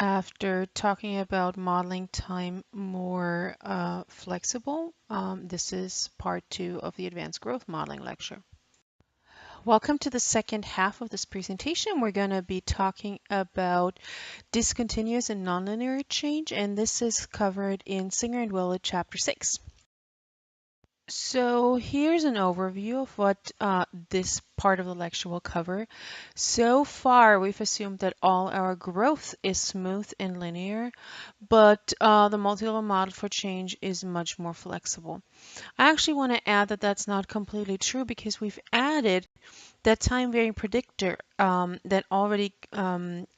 After talking about modeling time more flexible, this is part 2 of the Advanced Growth Modeling lecture. Welcome to the second half of this presentation. We're going to be talking about discontinuous and nonlinear change, and this is covered in Singer and Willett chapter 6. So here's an overview of what this part of the lecture will cover. So far, we've assumed that all our growth is smooth and linear, but the multi-level model for change is much more flexible. I actually want to add that that's not completely true because we've added that time-varying predictor that already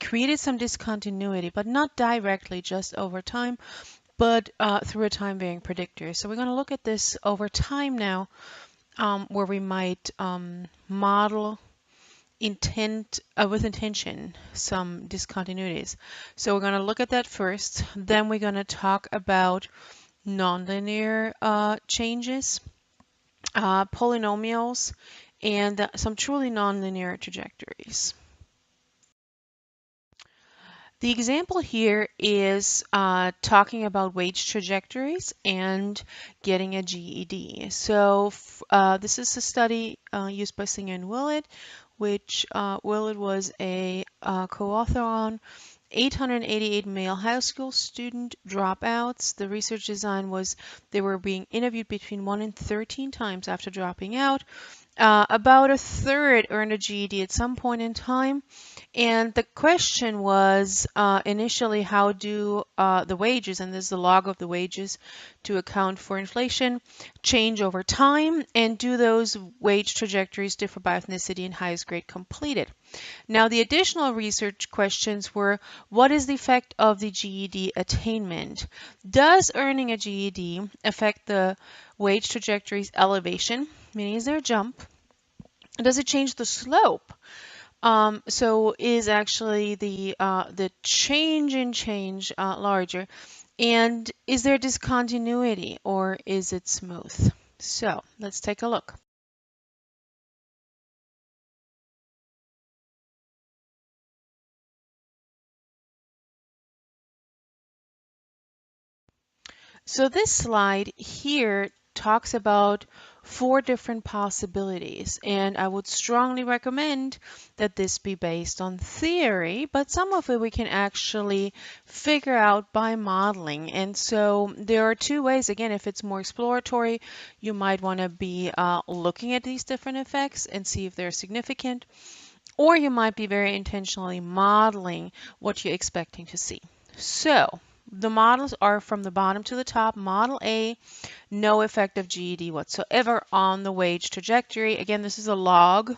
created some discontinuity, but not directly, just over time, but through a time-varying predictor. So we're going to look at this over time now, where we might model with intention some discontinuities. So we're going to look at that first. Then we're going to talk about nonlinear changes, polynomials, and some truly nonlinear trajectories. The example here is talking about wage trajectories and getting a GED. So this is a study used by Singer and Willett, which Willett was a co-author on. 888 male high school student dropouts. The research design was they were being interviewed between 1 and 13 times after dropping out. About a third earned a GED at some point in time. And the question was initially, how do the wages, and this is the log of the wages to account for inflation, change over time? And do those wage trajectories differ by ethnicity and highest grade completed? Now, the additional research questions were, what is the effect of the GED attainment? Does earning a GED affect the wage trajectory's elevation? Meaning, is there a jump? Does it change the slope? So is actually the change in change larger? And is there discontinuity or is it smooth? So let's take a look. So this slide here talks about 4 different possibilities, and I would strongly recommend that this be based on theory, but some of it we can actually figure out by modeling. And so there are 2 ways. Again, if it's more exploratory, you might want to be looking at these different effects and see if they're significant, or you might be very intentionally modeling what you're expecting to see. So the models are from the bottom to the top. Model A, no effect of GED whatsoever on the wage trajectory. Again, this is a log,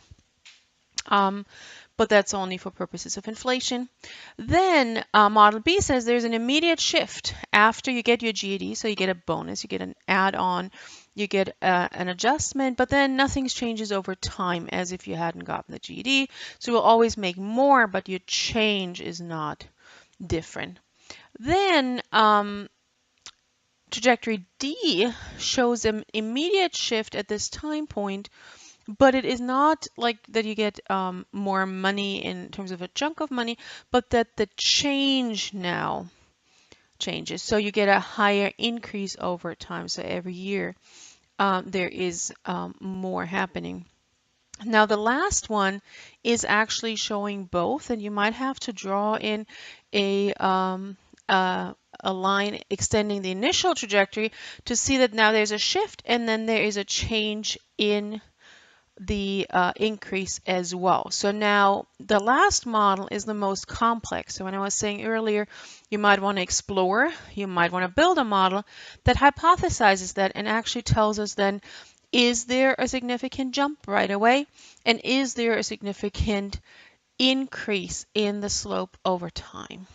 but that's only for purposes of inflation. Then Model B says there's an immediate shift after you get your GED, so you get a bonus, you get an add-on, you get an adjustment, but then nothing changes over time as if you hadn't gotten the GED. So you'll always make more, but your change is not different. Then trajectory D shows an immediate shift at this time point, but it is not like that you get more money in terms of a chunk of money, but that the change now changes. So you get a higher increase over time. So every year there is more happening. Now the last one is actually showing both, and you might have to draw in a line extending the initial trajectory to see that now there's a shift and then there is a change in the increase as well. So now the last model is the most complex. So when I was saying earlier, you might want to explore, you might want to build a model that hypothesizes that and actually tells us then, is there a significant jump right away? And is there a significant increase in the slope over time?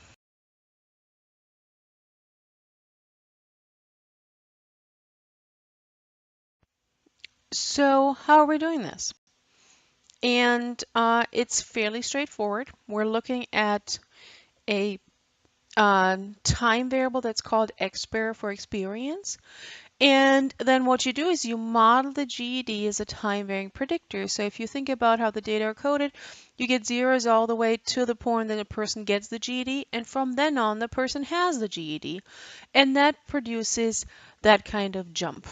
So how are we doing this? And it's fairly straightforward. We're looking at a time variable that's called xbar for experience. And then what you do is you model the GED as a time-varying predictor. So if you think about how the data are coded, you get zeros all the way to the point that a person gets the GED, and from then on, the person has the GED. And that produces that kind of jump.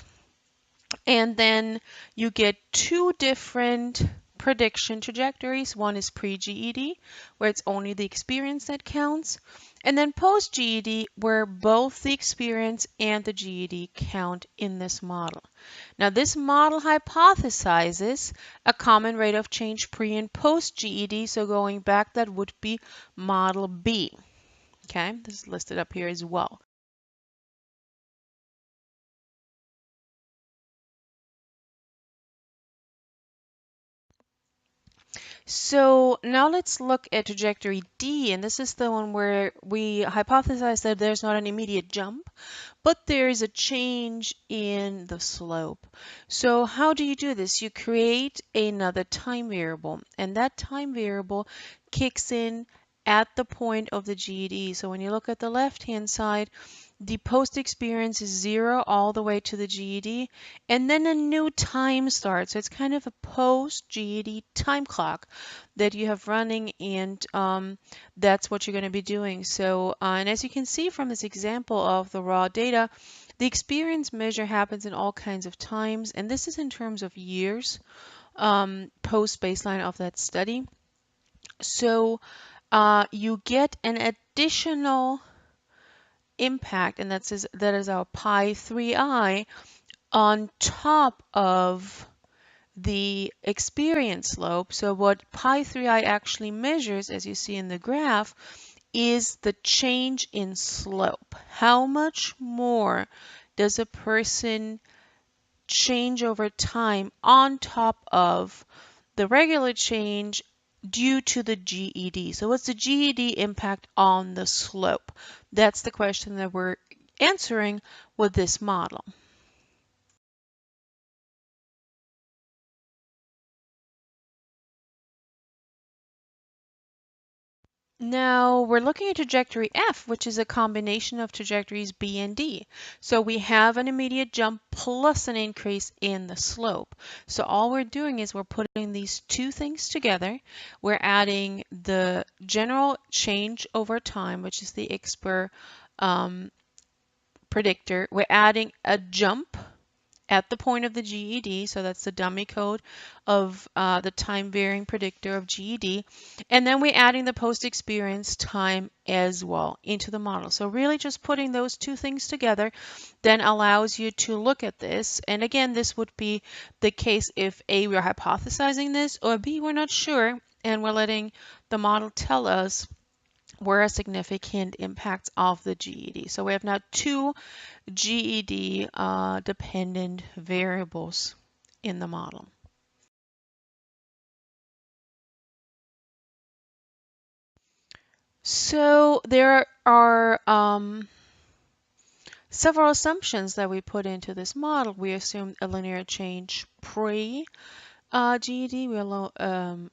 And then you get two different prediction trajectories. One is pre-GED, where it's only the experience that counts, and then post-GED, where both the experience and the GED count in this model. Now, this model hypothesizes a common rate of change pre and post-GED, so going back, that would be model B. Okay, this is listed up here as well. So now let's look at trajectory D, and this is the one where we hypothesize that there's not an immediate jump, but there is a change in the slope. So how do you do this? You create another time variable, and that time variable kicks in at the point of the GED. So when you look at the left-hand side, the post experience is 0 all the way to the GED, and then a new time starts. So it's kind of a post GED time clock that you have running, and that's what you're going to be doing. So, and as you can see from this example of the raw data, the experience measure happens in all kinds of times, and this is in terms of years post baseline of that study. So you get an additional impact, and that is our pi 3i on top of the experience slope. So what pi 3i actually measures, as you see in the graph, is the change in slope. How much more does a person change over time on top of the regular change due to the GED? So what's the GED impact on the slope? That's the question that we're answering with this model. Now we're looking at trajectory F, which is a combination of trajectories B and D. So we have an immediate jump plus an increase in the slope. So all we're doing is we're putting these two things together. We're adding the general change over time, which is the X-bar predictor. We're adding a jump at the point of the GED, so that's the dummy code of the time varying predictor of GED, and then we're adding the post-experience time as well into the model. So really just putting those two things together then allows you to look at this, and again, this would be the case if A, we're hypothesizing this, or B, we're not sure, and we're letting the model tell us where are significant impacts of the GED. So we have now two GED dependent variables in the model. So there are several assumptions that we put into this model. We assumed a linear change pre-GED. We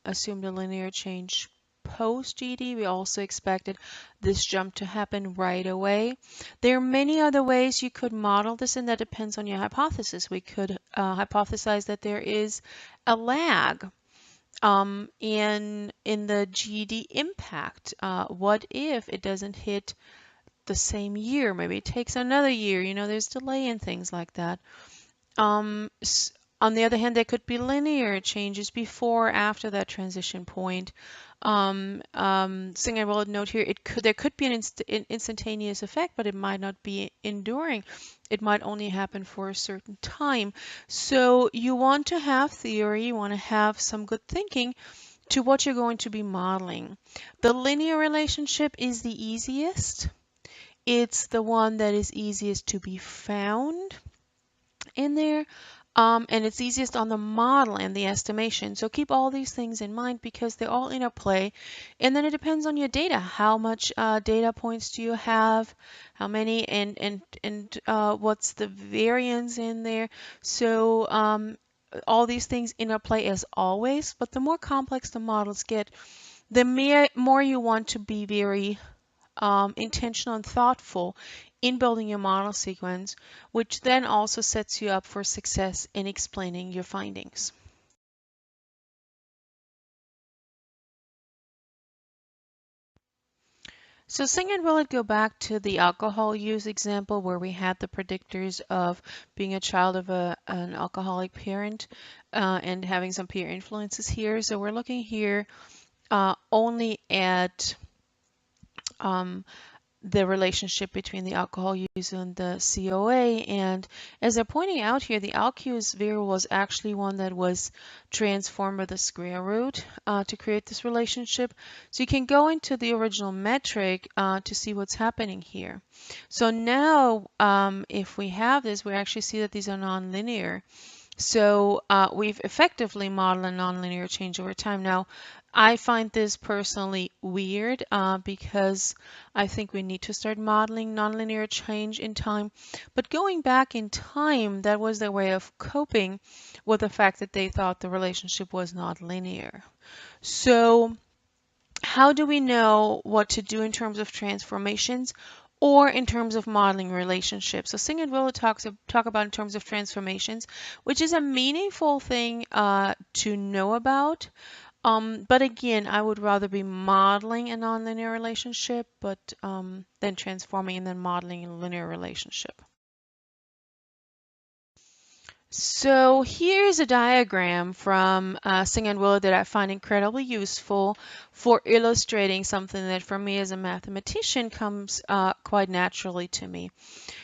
assumed a linear change post-GED. We also expected this jump to happen right away. There are many other ways you could model this, and that depends on your hypothesis. We could hypothesize that there is a lag in the GED impact. What if it doesn't hit the same year? Maybe it takes another year. You know, there's delay in things like that. On the other hand, there could be linear changes before or after that transition point. Thing I will note here, there could be an instantaneous effect, but it might not be enduring. It might only happen for a certain time. So you want to have theory, you want to have some good thinking to what you're going to be modeling. The linear relationship is the easiest. It's the one that is easiest to be found in there. And it's easiest on the model and the estimation. So keep all these things in mind because they're all interplay. And then it depends on your data. How much data points do you have? How many? And what's the variance in there? So all these things interplay as always. But the more complex the models get, the more you want to be very intentional and thoughtful in building your model sequence, which then also sets you up for success in explaining your findings. So Singh and Willett go back to the alcohol use example where we had the predictors of being a child of an alcoholic parent and having some peer influences here. So we're looking here only at the relationship between the alcohol use and the COA. And as they're pointing out here, the ALCUS variable was actually one that was transformed with a square root to create this relationship. So you can go into the original metric to see what's happening here. So now if we have this, we actually see that these are nonlinear. So we've effectively modeled a nonlinear change over time. Now, I find this personally weird because I think we need to start modeling nonlinear change in time. But going back in time, that was their way of coping with the fact that they thought the relationship was not linear. So how do we know what to do in terms of transformations or in terms of modeling relationships? So Singh and Willett talk about in terms of transformations, which is a meaningful thing to know about. But again, I would rather be modeling a nonlinear relationship, but than transforming and then modeling a linear relationship. So here's a diagram from Singh and Willett that I find incredibly useful for illustrating something that for me as a mathematician comes quite naturally to me.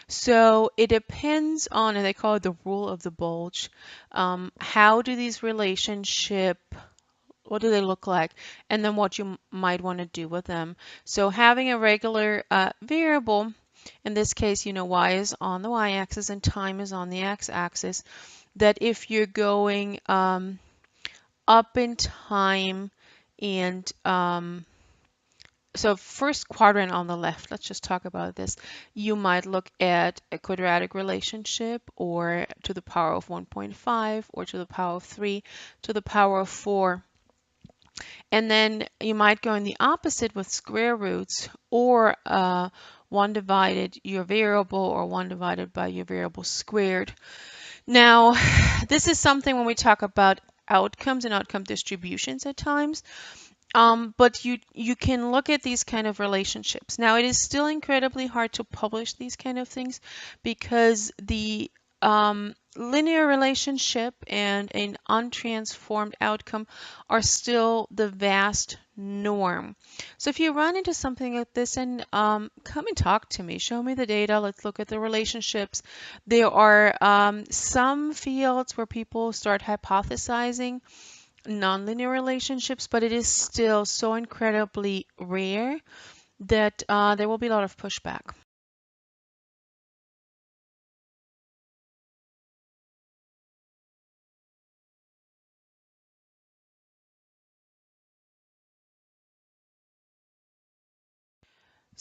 So it depends on, and they call it the rule of the bulge, how do these relationships, what do they look like, and then what you might want to do with them. So having a regular variable, in this case, y is on the y-axis and time is on the x-axis, that if you're going up in time and so first quadrant on the left, let's just talk about this. You might look at a quadratic relationship or to the power of 1.5 or to the power of 3 to the power of 4. And then you might go in the opposite with square roots or 1 divided your variable or 1 divided by your variable squared. Now, this is something when we talk about outcomes and outcome distributions at times, but you can look at these kind of relationships. Now, it is still incredibly hard to publish these kind of things because the linear relationship and an untransformed outcome are still the vast norm. So if you run into something like this, and come and talk to me, show me the data, let's look at the relationships. There are some fields where people start hypothesizing nonlinear relationships, but it is still so incredibly rare that there will be a lot of pushback.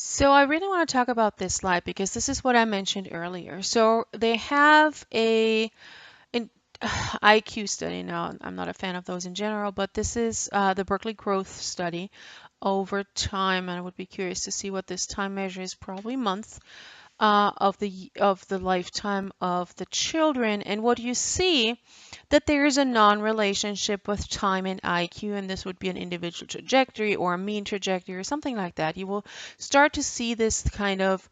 So I really want to talk about this slide because this is what I mentioned earlier. So they have an IQ study. Now, I'm not a fan of those in general, but this is the Berkeley Growth Study over time, and I would be curious to see what this time measure is, probably months of the lifetime of the children. And what you see that there is a non-relationship with time and IQ, and this would be an individual trajectory or a mean trajectory or something like that. You will start to see this kind of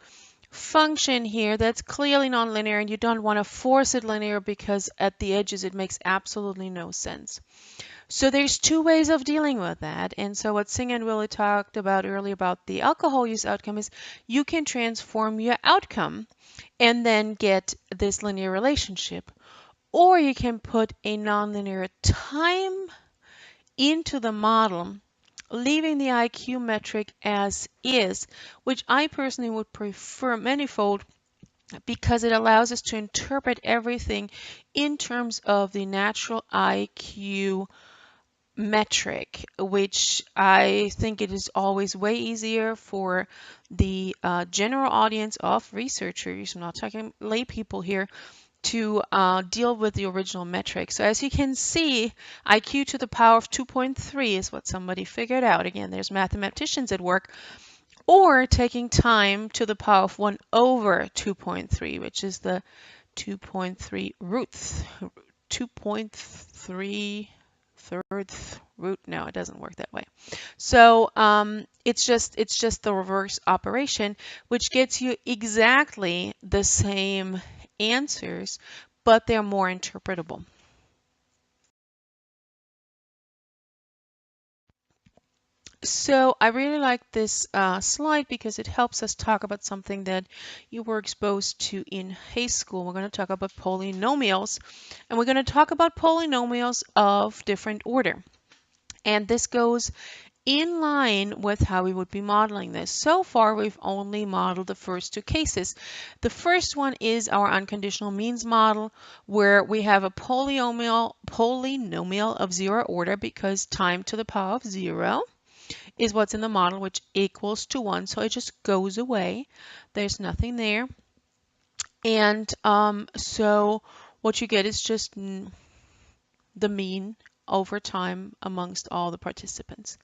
function here that's clearly nonlinear, and you don't want to force it linear because at the edges it makes absolutely no sense. So there's two ways of dealing with that. And so what Singh and Willett talked about earlier about the alcohol use outcome is you can transform your outcome and then get this linear relationship. Or you can put a nonlinear time into the model, leaving the IQ metric as is, which I personally would prefer manifold because it allows us to interpret everything in terms of the natural IQ metric, which I think it is always way easier for the general audience of researchers, I'm not talking lay people here, to deal with the original metric. So as you can see, IQ to the power of 2.3 is what somebody figured out. Again, there's mathematicians at work. or taking time to the power of 1 over 2.3, which is the 2.3 2.3 thirds root. No, it doesn't work that way. So it's just the reverse operation, which gets you exactly the same answers, but they're more interpretable. So I really like this slide because it helps us talk about something that you were exposed to in high school. We're going to talk about polynomials, and we're going to talk about polynomials of different order. And this goes in line with how we would be modeling this. So far, we've only modeled the first two cases. The first one is our unconditional means model, where we have a polynomial of zero order because time to the power of 0 is what's in the model, which equals to 1. So it just goes away. There's nothing there. And so what you get is just the mean over time amongst all the participants.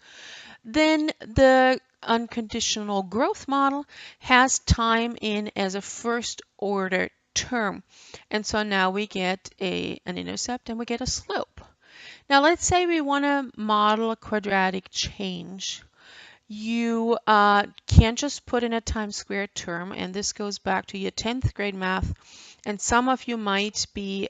Then the unconditional growth model has time in as a first order term. And so now we get an intercept and we get a slope. Now let's say we want to model a quadratic change. You can't just put in a time squared term, and this goes back to your 10th grade math. And some of you might be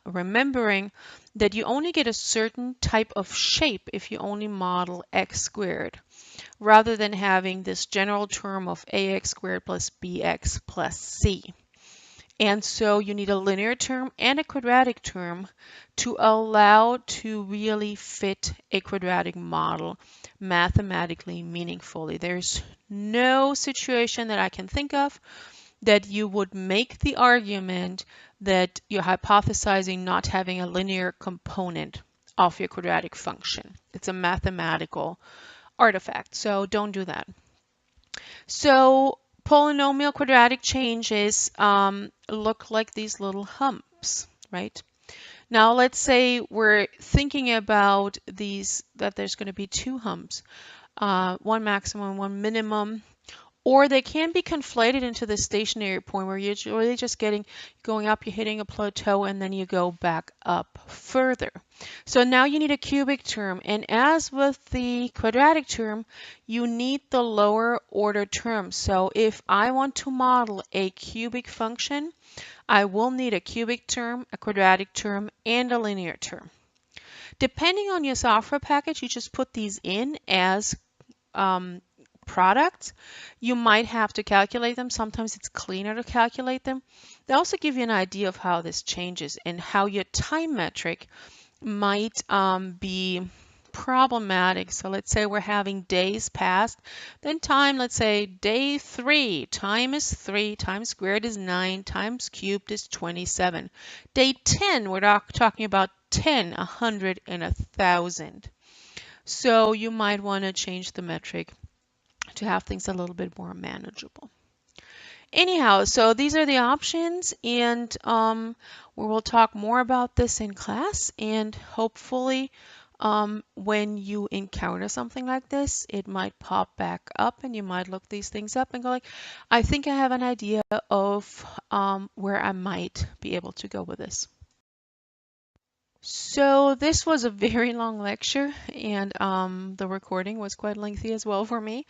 remembering that you only get a certain type of shape if you only model x squared, rather than having this general term of ax squared plus bx plus c. And so you need a linear term and a quadratic term to allow to really fit a quadratic model mathematically meaningfully. There's no situation that I can think of that you would make the argument that you're hypothesizing not having a linear component of your quadratic function. It's a mathematical artifact, so don't do that. So polynomial quadratic changes look like these little humps, right? Now let's say we're thinking about these, that there's going to be two humps, one maximum, one minimum, or they can be conflated into the stationary point where you're really just going up, you're hitting a plateau, and then you go back up further. So now you need a cubic term, and as with the quadratic term, you need the lower order term. So if I want to model a cubic function, I will need a cubic term, a quadratic term, and a linear term. Depending on your software package, you just put these in as products. You might have to calculate them. Sometimes it's cleaner to calculate them. They also give you an idea of how this changes and how your time metric might be problematic. So let's say we're having days passed, then time, let's say day 3, time is 3, time squared is 9, times cubed is 27. Day 10, we're talking about 10, 100, and 1,000. So you might want to change the metric to have things a little bit more manageable. Anyhow, so these are the options, and we will talk more about this in class, and hopefully when you encounter something like this, it might pop back up and you might look these things up and go like, I think I have an idea of where I might be able to go with this. So this was a very long lecture, and the recording was quite lengthy as well for me,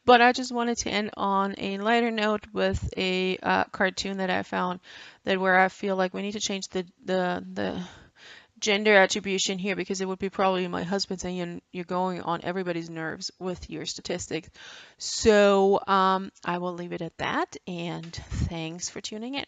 but I just wanted to end on a lighter note with a cartoon that I found, that where I feel like we need to change the gender attribution here, because it would be probably my husband saying you're going on everybody's nerves with your statistics. So I will leave it at that, and thanks for tuning in.